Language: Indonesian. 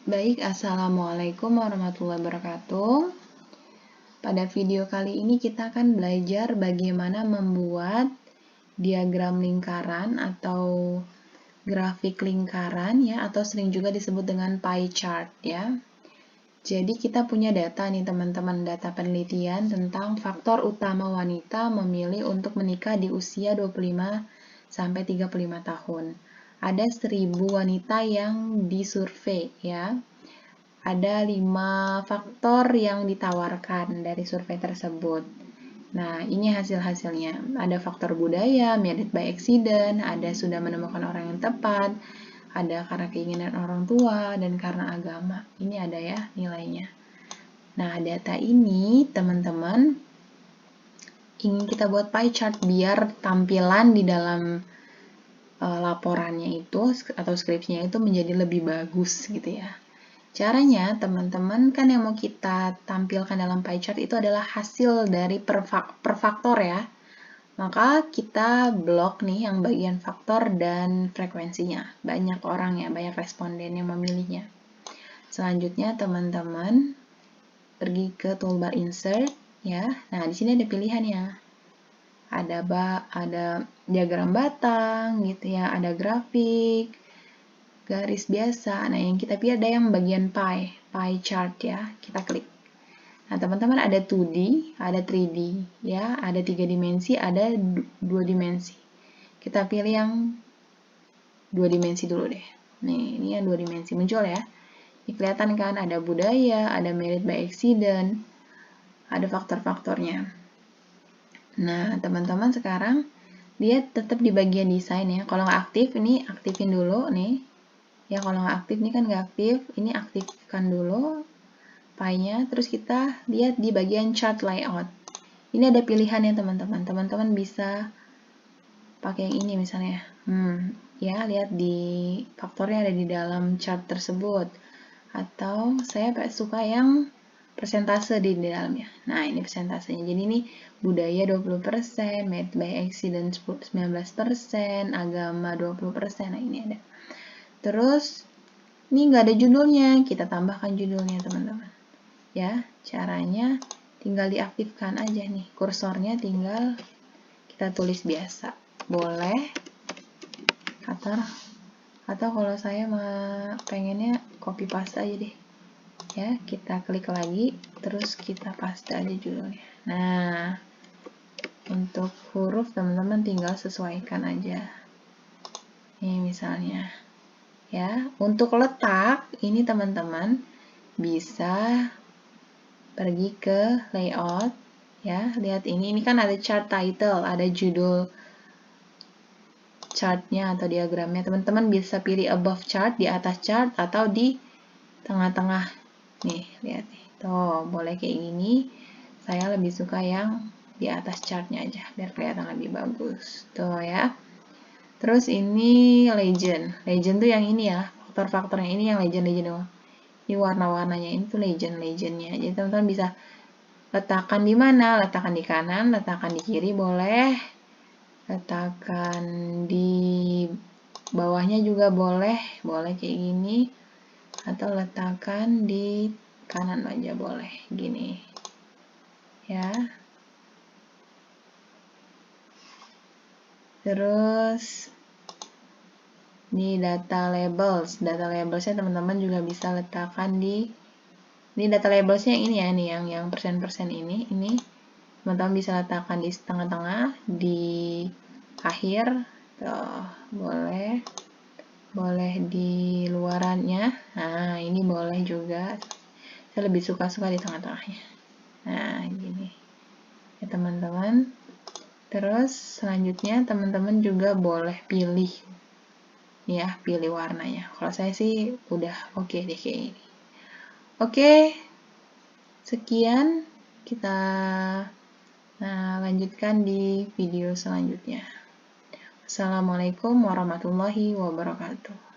Baik, Assalamualaikum warahmatullahi wabarakatuh. Pada video kali ini kita akan belajar bagaimana membuat diagram lingkaran atau grafik lingkaran ya, atau sering juga disebut dengan pie chart ya. Jadi kita punya data nih teman-teman, data penelitian tentang faktor utama wanita memilih untuk menikah di usia 25 sampai 35 tahun. Ada 1000 wanita yang disurvei ya. Ada 5 faktor yang ditawarkan dari survei tersebut. Nah, ini hasil-hasilnya. Ada faktor budaya, married by accident, ada sudah menemukan orang yang tepat, ada karena keinginan orang tua, dan karena agama. Ini ada ya nilainya. Nah, data ini teman-teman ingin kita buat pie chart biar tampilan di dalam laporannya itu atau skripsinya itu menjadi lebih bagus gitu ya. Caranya, teman-teman kan yang mau kita tampilkan dalam pie chart itu adalah hasil dari per faktor ya. Maka kita blok nih yang bagian faktor dan frekuensinya. Banyak orang ya, banyak responden yang memilihnya. Selanjutnya, teman-teman pergi ke toolbar insert ya. Nah, di sini ada pilihannya. Ada diagram batang gitu ya, ada grafik, garis biasa. Nah, yang kita pilih ada yang bagian pie chart ya. Kita klik. Nah, teman-teman ada 2D, ada 3D ya, ada 3 dimensi, ada 2 dimensi. Kita pilih yang 2 dimensi dulu deh. Nih, ini yang 2 dimensi muncul ya. Ini kelihatan kan ada budaya, ada married by accident, ada faktor-faktornya. Nah, teman-teman sekarang dia tetap di bagian desain ya. Kalau nggak aktif, ini aktifin dulu nih. Ya, kalau nggak aktif, ini kan nggak aktif, ini aktifkan dulu pie-nya, terus kita lihat di bagian chart layout. Ini ada pilihan ya teman-teman. Teman-teman bisa pakai yang ini misalnya. Ya, lihat di faktornya ada di dalam chart tersebut. Atau saya suka yang persentase di dalamnya. Nah, ini persentasenya. Jadi ini budaya 20%, married by accident 19%, agama 20%. Nah, ini ada. Terus ini nggak ada judulnya, kita tambahkan judulnya teman-teman. Ya, caranya tinggal diaktifkan aja nih, kursornya tinggal kita tulis biasa. Boleh, atau kalau saya pengennya copy paste aja deh. Ya, kita klik lagi, terus kita paste aja judulnya. Nah, untuk huruf teman-teman tinggal sesuaikan aja. Ini misalnya. Ya, untuk letak ini teman-teman bisa pergi ke layout ya, lihat ini kan ada chart title, ada judul chartnya atau diagramnya. Teman-teman bisa pilih above chart, di atas chart, atau di tengah-tengah. Nih, lihat nih. Tuh, boleh kayak gini. Saya lebih suka yang di atas chartnya aja biar kelihatan lebih bagus. Tuh ya. Terus ini legend. Legend tuh yang ini ya, faktor-faktornya ini yang legend doang. Ini warna-warnanya ini tuh legendnya. Jadi teman-teman bisa letakkan di mana? Letakkan di kanan, letakkan di kiri boleh. Letakkan di bawahnya juga boleh kayak gini. Atau letakkan di kanan aja boleh, gini. Ya. Terus ini data labelsnya teman-teman juga bisa letakkan di ini data labelsnya yang ini ya, nih yang persen-persen ini teman-teman bisa letakkan di tengah-tengah, di akhir, tuh, boleh di luarannya. Nah, ini boleh juga. Saya lebih suka di tengah-tengahnya. Nah, gini ya teman-teman. Terus selanjutnya teman-teman juga boleh pilih ya, pilih warnanya. Kalau saya sih udah oke deh kayak ini. Oke, sekian kita lanjutkan di video selanjutnya. Assalamualaikum warahmatullahi wabarakatuh.